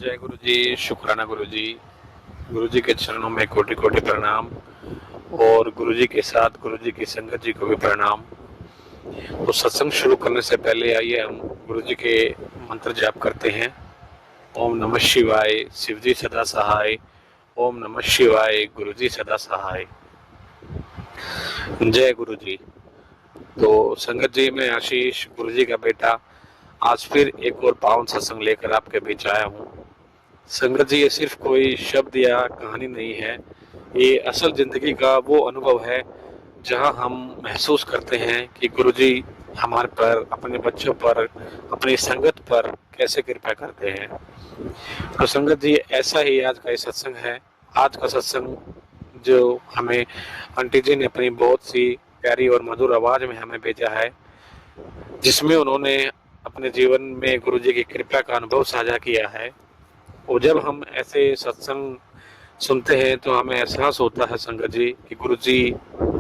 जय गुरु जी, शुक्राना गुरु जी। गुरु जी के चरणों में कोटि कोटि प्रणाम और गुरु जी के साथ गुरु जी की संगत जी को भी प्रणाम। तो सत्संग शुरू करने से पहले आइए हम गुरु जी के मंत्र जाप करते हैं। ओम नमः शिवाय, शिव जी सदा सहाय। ओम नमः शिवाय, गुरु जी सदा सहाय। जय गुरु जी। तो संगत जी, मैं आशीष गुरु जी का बेटा आज फिर एक और पावन सत्संग लेकर आपके बीच आया हूँ। संगत जी, ये सिर्फ कोई शब्द या कहानी नहीं है, ये असल जिंदगी का वो अनुभव है जहां हम महसूस करते हैं कि गुरुजी हमारे पर, अपने बच्चों पर, अपनी संगत पर कैसे कृपा करते हैं। तो संगत जी, ऐसा ही आज का ये सत्संग है। आज का सत्संग जो हमें आंटी जी ने अपनी बहुत सी प्यारी और मधुर आवाज में हमें भेजा है, जिसमें उन्होंने अपने जीवन में गुरुजी की कृपा का अनुभव साझा किया है। और जब हम ऐसे सत्संग सुनते हैं तो हमें एहसास होता है संगत जी कि गुरु जी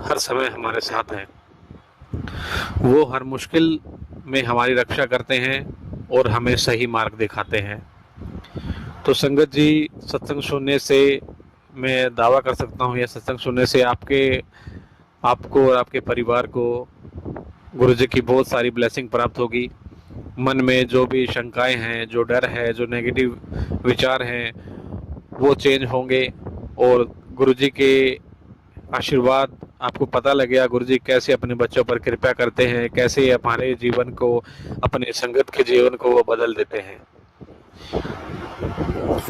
हर समय हमारे साथ हैं। वो हर मुश्किल में हमारी रक्षा करते हैं और हमें सही मार्ग दिखाते हैं। तो संगत जी, सत्संग सुनने से मैं दावा कर सकता हूँ, या सत्संग सुनने से आपको और आपके परिवार को गुरु जी की बहुत सारी ब्लेसिंग प्राप्त होगी। मन में जो भी शंकाएं हैं, जो डर है, जो नेगेटिव विचार हैं, वो चेंज होंगे। और गुरुजी के आशीर्वाद, आपको पता लगेगा गुरुजी कैसे अपने बच्चों पर कृपा करते हैं, कैसे हमारे जीवन को, अपने संगत के जीवन को वो बदल देते हैं।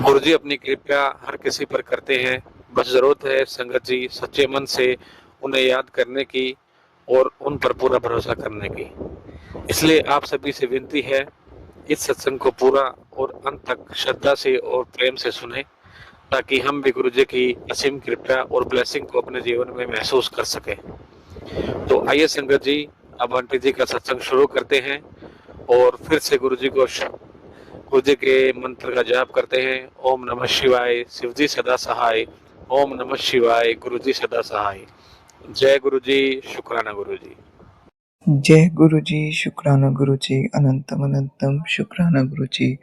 गुरुजी अपनी कृपा हर किसी पर करते हैं, बस जरूरत है संगत जी सच्चे मन से उन्हें याद करने की और उन पर पूरा भरोसा करने की। इसलिए आप सभी से विनती है, इस सत्संग को पूरा और अंत तक श्रद्धा से और प्रेम से सुने, ताकि हम भी गुरु जी की असीम कृपा और ब्लेसिंग को अपने जीवन में महसूस कर सकें। तो आइए संगत जी, अब आंटी जी का सत्संग शुरू करते हैं और फिर से गुरु जी के मंत्र का जाप करते हैं। ओम नमः शिवाय, शिव जी सदा सहाय। ओम नमः शिवाय, गुरु जी सदा सहाय। जय गुरु जी, शुक्राना गुरु जी। जय गुरु जी, शुक्राना गुरु जी, अनंतम अनंतम शुक्राना गुरु जी।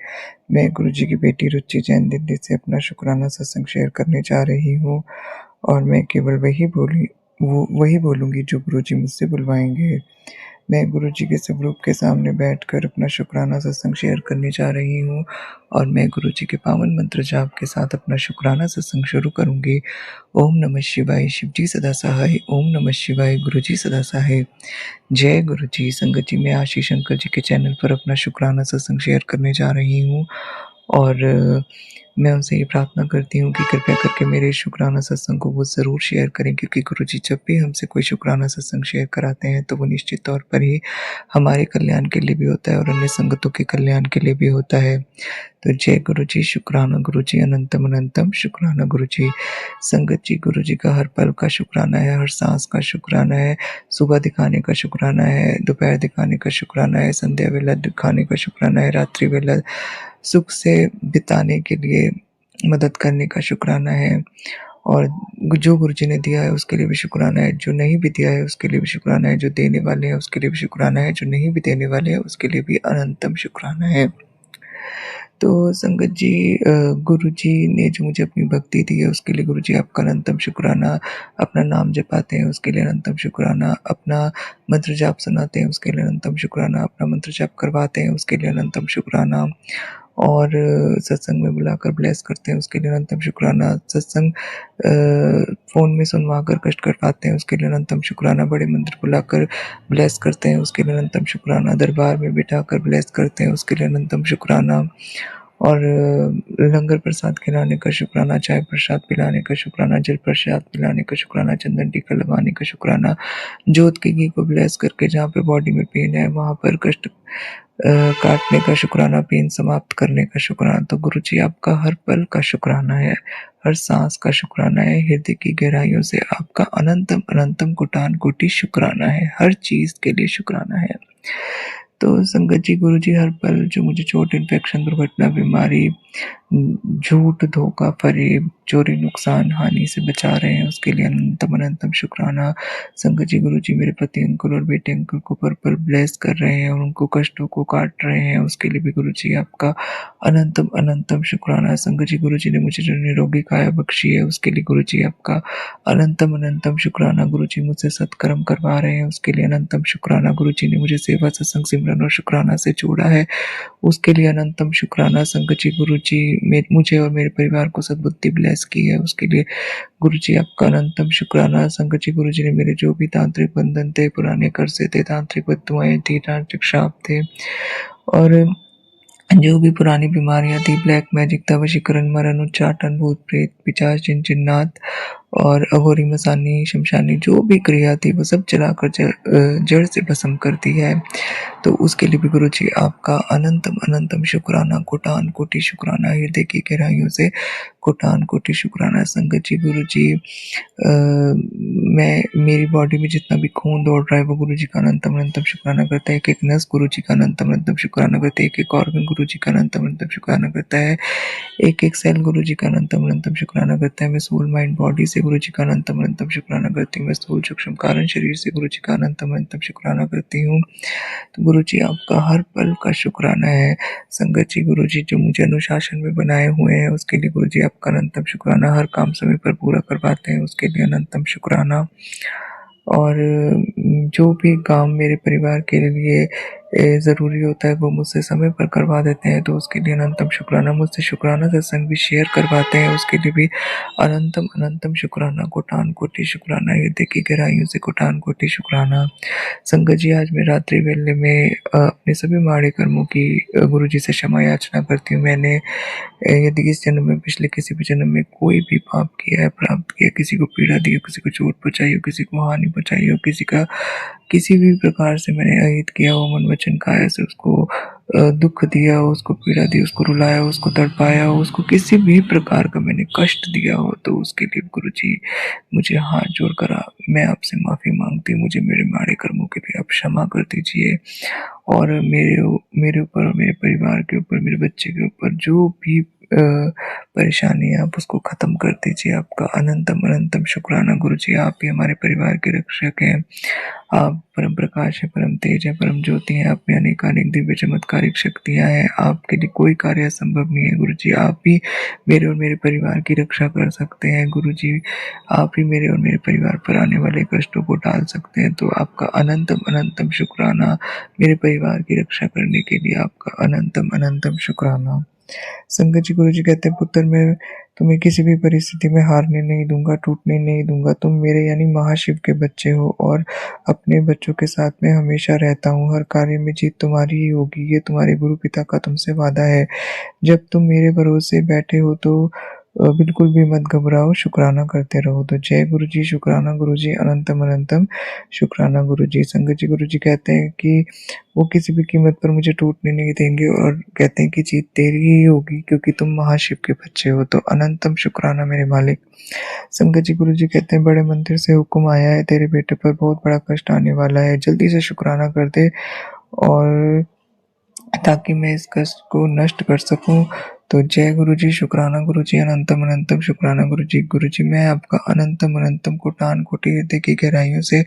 मैं गुरु जी की बेटी रुचि जैन दिल्ली से अपना शुक्राना सत्संग शेयर करने जा रही हूँ, और मैं केवल वही बोलूँगी जो गुरु जी मुझसे बुलवाएंगे। मैं गुरु जी के स्वरूप के सामने बैठकर अपना शुक्राना सत्संग शेयर करने जा रही हूँ, और मैं गुरु जी के पावन मंत्र जाप के साथ अपना शुक्राना सत्संग शुरू करूँगी। ओम नमः शिवाय, शिव जी सदा सहाय। ओम नमः शिवाय, गुरु जी सदा सहाय। जय गुरु जी। संगत जी, मैं आशीष शंकर जी के चैनल पर अपना शुक्राना सत्संग शेयर करने जा रही हूँ, और मैं उनसे ये प्रार्थना करती हूँ कि कृपया करके मेरे शुक्राना सत्संग को वो ज़रूर शेयर करें, क्योंकि गुरुजी जब भी हमसे कोई शुक्राना सत्संग शेयर कराते हैं तो वो निश्चित तौर पर ही हमारे कल्याण के लिए भी होता है और अन्य संगतों के कल्याण के लिए भी होता है। तो जय गुरु जी, शुक्राना गुरु जी, अनंतम अनंतम शुक्राना गुरु जी। संगत जी, गुरु जी का हर पल का शुक्राना है, हर सांस का शुक्राना है, सुबह दिखाने का शुक्राना है, दोपहर दिखाने का शुक्राना है, संध्या वेला दिखाने का शुक्राना है, रात्रि वेला सुख से बिताने के लिए मदद करने का शुक्राना है। और जो गुरु जी ने दिया है उसके लिए भी शुक्राना है, जो नहीं भी दिया है उसके लिए भी शुक्राना है, जो देने वाले हैं उसके लिए भी शुक्राना है, जो नहीं भी देने वाले हैं उसके लिए भी अनंतम शुक्राना है। तो संगत जी, गुरु जी ने जो मुझे अपनी भक्ति दी है उसके लिए गुरु जी आपका अनंतम शुक्राना। अपना नाम जपाते हैं उसके लिए अनंतम शुक्राना। अपना मंत्र जाप सुनाते हैं उसके लिए अनंतम शुक्राना। अपना मंत्र जाप करवाते हैं उसके लिए अनंतम शुक्राना। और सत्संग में बुलाकर ब्लेस करते हैं उसके लिए अनंतम शुक्राना। सत्संग फ़ोन में सुनवा कर कष्ट कटवाते हैं उसके लिए अनंतम शुक्राना। बड़े मंदिर बुलाकर ब्लेस करते हैं उसके लिए अनंतम शुक्राना। दरबार में बिठाकर ब्लेस करते हैं उसके लिए अनंतम शुक्राना। और लंगर प्रसाद खिलाने का शुक्राना, चाय प्रसाद पिलाने का शुक्राना, जल प्रसाद पिलाने का शुक्राना, चंदन टीका लगाने का शुक्राना, जोत के घी को ब्लेस करके जहाँ पे बॉडी में पेन है वहाँ पर कष्ट काटने का शुक्राना, पेन समाप्त करने का शुक्राना। तो गुरु जी आपका हर पल का शुक्राना है, हर सांस का शुक्राना है, हृदय की गहराइयों से आपका अनंतम अनंतम कोटान कोटि शुक्राना है, हर चीज़ के लिए शुक्राना है। तो संगत जी, गुरु जी हर पल जो मुझे चोट, इन्फेक्शन, दुर्घटना, बीमारी, झूठ, धोखा, फ़रेब, चोरी, नुकसान, हानि से बचा रहे हैं, उसके लिए अनंतम अनंतम शुक्राना। संगत जी, गुरु जी मेरे पति अंकल और बेटे अंकल को पर ब्लेस कर रहे हैं और उनको कष्टों को काट रहे हैं, उसके लिए भी गुरु जी आपका अनंतम अनंतम शुक्राना। संगत जी, गुरु जी ने मुझे जो निरोगी काया बख्शी है, उसके लिए गुरु जी आपका अनंतम अनंतम शुक्राना। गुरु जी मुझसे सत्कर्म करवा रहे हैं, उसके लिए अनंतम शुक्राना। गुरु जी ने मुझे सेवा, सत्संग, सिमरन और शुक्राना से जोड़ा है, उसके लिए अनंतम शुक्राना। संगत जी, गुरु जी मुझे और मेरे परिवार को सद्बुद्धि ब्लेस की है, उसके लिए गुरु जी आपका अनंतम शुक्राना। संगत जी, गुरु जी ने मेरे जो भी तांत्रिक बंधन थे, पुराने कर्जे थे, तांत्रिक बद्दुआएं थी, तांत्रिक शाप थे और जो भी पुरानी बीमारियां थी, ब्लैक मैजिक था, वशीकरण, मरण, उच्चाटन, भूत प्रेत, पिशाच, जिन जिन्नात और अघोरी मसानी शमशानी जो भी क्रिया थी वो सब जलाकर जड़ से भस्म करती है। तो उसके लिए भी गुरु जी आपका अनंतम अनंतम शुक्राना, कोटान कोटि शुक्राना, हृदय की गहराइयों से कोटान कोटि शुक्राना। संगत जी, गुरु जी मैं मेरी बॉडी में जितना भी खून दौड़ रहा है वो गुरु जी का अनंतम अनंतम शुक्राना करता है। एक एक नस गुरु जी का अनंतम अनंतम शुक्राना करता है, एक एक ऑर्गन गुरु जी का अनंतम अनंतम शुक्राना करता है, एक एक सेल गुरु जी का अनंतम अनंतम शुक्राना करता है। मैं सोल माइंड बॉडी से गुरु जी का अनंतम अनंतम शुक्राना करती हूँ। मैं स्थूल सूक्ष्म कारण शरीर से गुरु जी का अनंतम अनंतम शुक्राना करती हूँ। तो गुरु जी आपका हर पल का शुक्राना है। संगत जी, गुरु जी जो मुझे अनुशासन में बनाए हुए हैं उसके लिए गुरु जी आपका अनंतम शुक्राना। हर काम समय पर पूरा करवाते हैं, उसके लिए अनंतम शुक्राना। और जो भी काम मेरे परिवार के लिए ज़रूरी होता है वो मुझसे समय पर करवा देते हैं, तो उसके लिए अनंतम शुक्राना। मुझसे शुक्राना सत्संग भी शेयर करवाते हैं, उसके लिए भी अनंतम अनंतम शुक्राना। कोटान कोटि शुक्राना, हृदय की गहराइयों से कोटान कोटि शुक्राना। संगत जी, आज मैं रात्रि वेले में अपने सभी माड़े कर्मों की गुरु जी से क्षमा याचना करती हूँ। मैंने यदि इस जन्म में, पिछले किसी भी जन्म में कोई भी पाप किया है, प्राप्त किया, किसी को पीड़ा दी हो, किसी को चोट पहुँचाई हो, किसी को हानि पहुँचाई हो, किसी का किसी भी प्रकार से मैंने अहित किया हो, मन वचन काया से उसको दुख दिया हो, उसको पीड़ा दी, उसको रुलाया हो, उसको तड़पाया हो, उसको किसी भी प्रकार का मैंने कष्ट दिया हो, तो उसके लिए गुरु जी मुझे हाथ जोड़कर मैं आपसे माफ़ी मांगती हूँ। मुझे मेरे माड़े कर्मों के लिए आप क्षमा कर दीजिए और मेरे ऊपर और मेरे परिवार के ऊपर, मेरे बच्चे के ऊपर जो भी परेशानी है आप उसको ख़त्म कर दीजिए। आपका अनंतम अनंतम शुक्राना। गुरु जी, आप ही हमारे परिवार के रक्षक हैं। आप परम प्रकाश है, परम तेज है, परम ज्योति हैं। आप में अनेकानेक दिव्य चमत्कारिक शक्तियाँ हैं। आपके लिए कोई कार्य असंभव नहीं है। गुरु जी, आप ही मेरे और मेरे परिवार की रक्षा कर सकते हैं। गुरु जी, आप ही मेरे और मेरे परिवार पर आने वाले कष्टों को टाल सकते हैं। तो आपका अनंतम अनंतम शुक्राना। मेरे परिवार की रक्षा करने के लिए आपका अनंतम अनंतम शुक्राना। संगत जी, गुरु जी कहते हैं, पुत्र मैं तुम्हें किसी भी परिस्थिति में हारने नहीं दूंगा, टूटने नहीं दूंगा। तुम मेरे यानी महाशिव के बच्चे हो और अपने बच्चों के साथ में हमेशा रहता हूँ। हर कार्य में जीत तुम्हारी ही होगी, ये तुम्हारे गुरु पिता का तुमसे वादा है। जब तुम मेरे भरोसे बैठे हो तो बिल्कुल भी मत घबराओ, शुक्राना करते रहो। तो जय गुरु जी, शुक्राना गुरु जी, अनंतम अनंतम शुक्राना गुरु जी। संगत जी, गुरु जी कहते हैं कि वो किसी भी कीमत पर मुझे टूटने नहीं देंगे और कहते हैं कि जीत तेरी ही होगी क्योंकि तुम महाशिव के बच्चे हो। तो अनंतम शुक्राना मेरे मालिक। संगत जी, गुरु जी कहते हैं, बड़े मंदिर से हुक्म आया है, तेरे बेटे पर बहुत बड़ा कष्ट आने वाला है, जल्दी से शुक्राना कर दे और ताकि मैं इस कष्ट को नष्ट कर सकूं। तो जय गुरु जी, शुक्राना गुरु जी, अनंतम अनंतम शुक्राना गुरु जी। गुरु जी, मैं आपका अनंतम अनंतम कोटान कोटि हृदय की गहराइयों से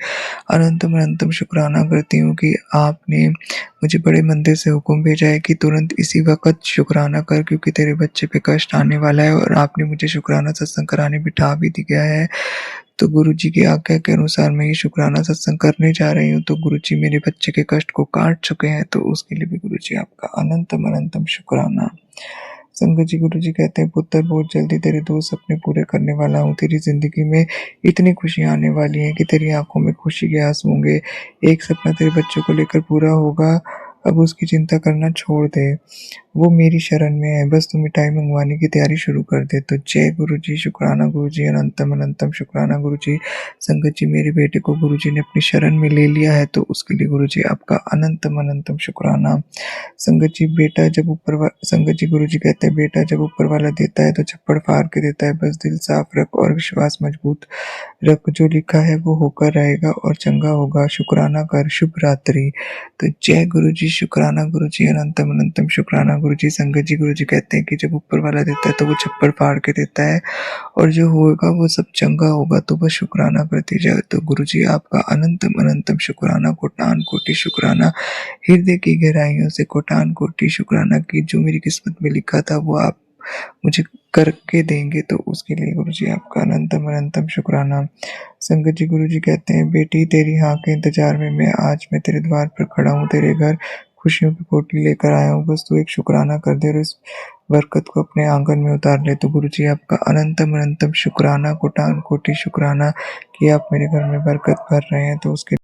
अनंतम अनंतम शुक्राना करती हूँ कि आपने मुझे बड़े मंदिर से हुक्म भेजा है कि तुरंत इसी वक्त शुक्राना कर, क्योंकि तेरे बच्चे पे कष्ट आने वाला है और आपने मुझे शुक्राना सत्संग कराने बिठा भी दिया है। तो गुरु जी की आज्ञा के अनुसार मैं ये शुक्राना सत्संग करने जा रही हूँ। तो गुरु जी मेरे बच्चे के कष्ट को काट चुके हैं, तो उसके लिए भी गुरु जी आपका अनंतम अनंतम शुक्राना। संगत जी, गुरु जी कहते हैं, पुत्र बहुत जल्दी तेरे 2 सपने पूरे करने वाला हूँ। तेरी जिंदगी में इतनी खुशियाँ आने वाली हैं कि तेरी आंखों में खुशी के आंसू होंगे। एक सपना तेरे बच्चों को लेकर पूरा होगा, अब उसकी चिंता करना छोड़ दे, वो मेरी शरण में है, बस तू मिठाई मंगवाने की तैयारी शुरू कर दे। तो जय गुरु जी, शुक्राना गुरु जी, अनंतम अनंतम शुक्राना गुरु जी। संगत जी, मेरे बेटे को गुरु जी ने अपनी शरण में ले लिया है, तो उसके लिए गुरु जी आपका अनंतम अनंतम शुक्राना। संगत जी, संगत जी, गुरु जी कहते हैं, बेटा जब ऊपर वाला देता है तो छप्पड़ फाड़ के देता है, बस दिल साफ रख और विश्वास मजबूत रख, जो लिखा है वो होकर रहेगा और चंगा होगा। शुक्राना कर, शुभ रात्रि। तो जय गुरु जी, शुक्राना गुरु जी, अनंतम अनंतम शुक्राना गुरु जी। संगत जी, गुरु जी कहते हैं कि जब ऊपर वाला देता है तो वो छप्पर फाड़ के देता है, और जो होगा वो सब चंगा होगा, तो बस शुक्राना करते जाए। तो गुरु जी आपका अनंतम अनंतम शुक्राना, कोटान कोटि शुक्राना, हृदय की गहराइयों से कोटान कोटि शुक्राना कि जो मेरी किस्मत में लिखा था वो आप मुझे करके देंगे, तो उसके लिए गुरु जी आपका अनंतम अनंतम शुक्राना। संगत जी, गुरु जी कहते हैं, बेटी तेरी हाँ के इंतजार में मैं तेरे द्वार पर खड़ा हूँ, तेरे घर खुशियों की कोठी लेकर आया हूँ, बस तू एक शुक्राना कर दे और इस बरकत को अपने आंगन में उतार ले। तो गुरु जी आपका अनंतम अनंतम शुक्राना, कोटान कोटि शुक्राना कि आप मेरे घर में बरकत भर रहे हैं, तो उसके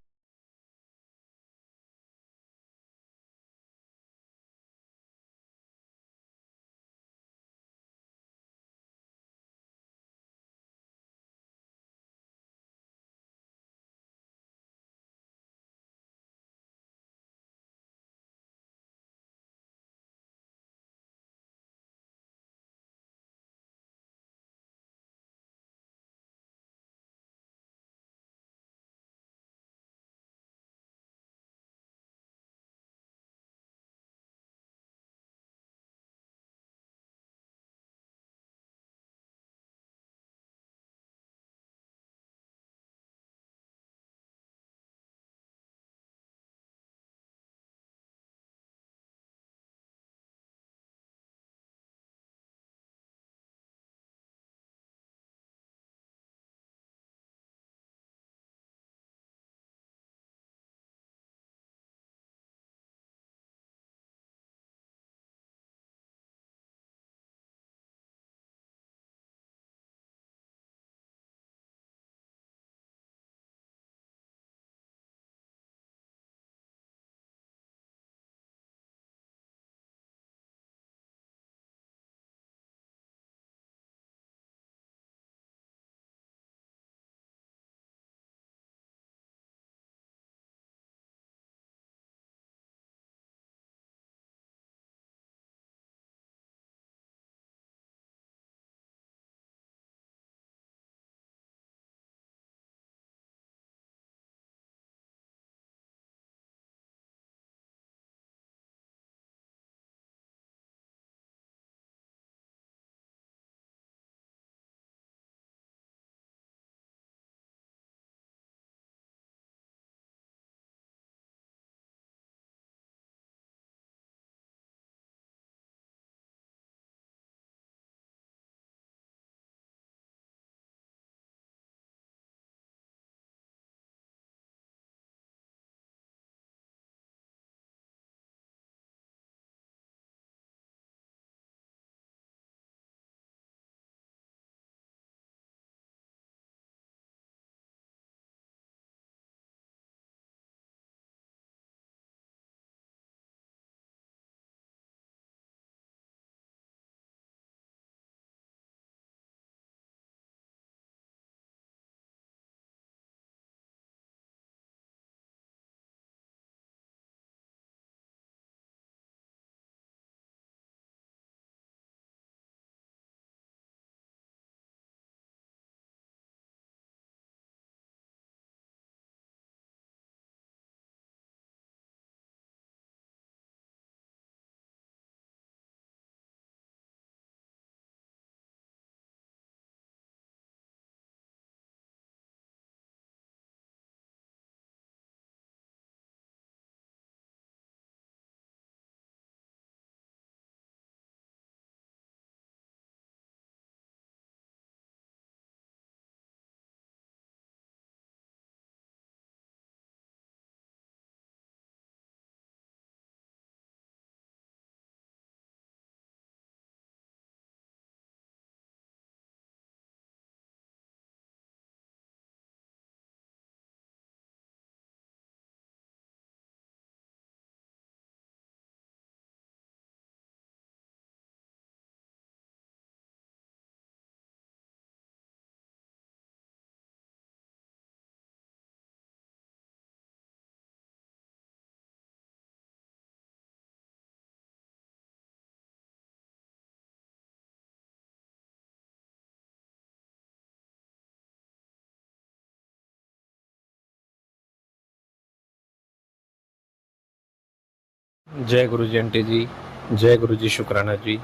जय गुरु जी आंटी जी, जय गुरु जी शुक्राना जी,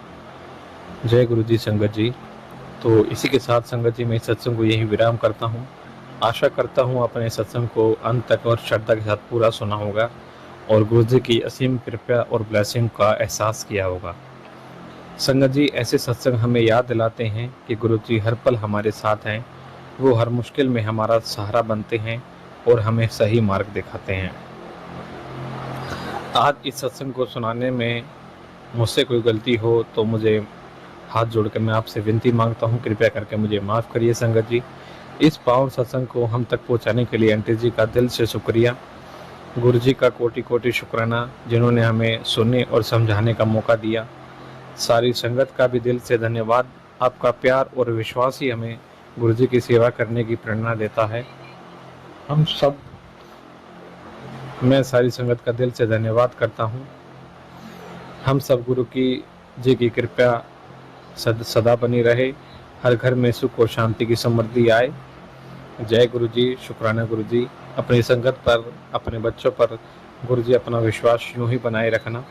जय गुरु जी संगत जी। तो इसी के साथ संगत जी मैं इस सत्संग को यहीं विराम करता हूँ। आशा करता हूँ अपने सत्संग को अंत तक और श्रद्धा के साथ पूरा सुना होगा और गुरु जी की असीम कृपा और ब्लेसिंग का एहसास किया होगा। संगत जी, ऐसे सत्संग हमें याद दिलाते हैं कि गुरु जी हर पल हमारे साथ हैं। वो हर मुश्किल में हमारा सहारा बनते हैं और हमें सही मार्ग दिखाते हैं। आज इस सत्संग को सुनाने में मुझसे कोई गलती हो तो मुझे हाथ जोड़कर मैं आपसे विनती मांगता हूँ, कृपया करके मुझे माफ़ करिए संगत जी। इस पावन सत्संग को हम तक पहुँचाने के लिए आंटी जी का दिल से शुक्रिया। गुरु जी का कोटि कोटि शुक्राना, जिन्होंने हमें सुनने और समझाने का मौका दिया। सारी संगत का भी दिल से धन्यवाद। आपका प्यार और विश्वास ही हमें गुरु जी की सेवा करने की प्रेरणा देता है। मैं सारी संगत का दिल से धन्यवाद करता हूँ। हम सब गुरु जी की कृपा सदा बनी रहे। हर घर में सुख और शांति की समृद्धि आए। जय गुरु जी, शुक्राना गुरु जी। अपनी संगत पर, अपने बच्चों पर गुरु जी अपना विश्वास यूं ही बनाए रखना।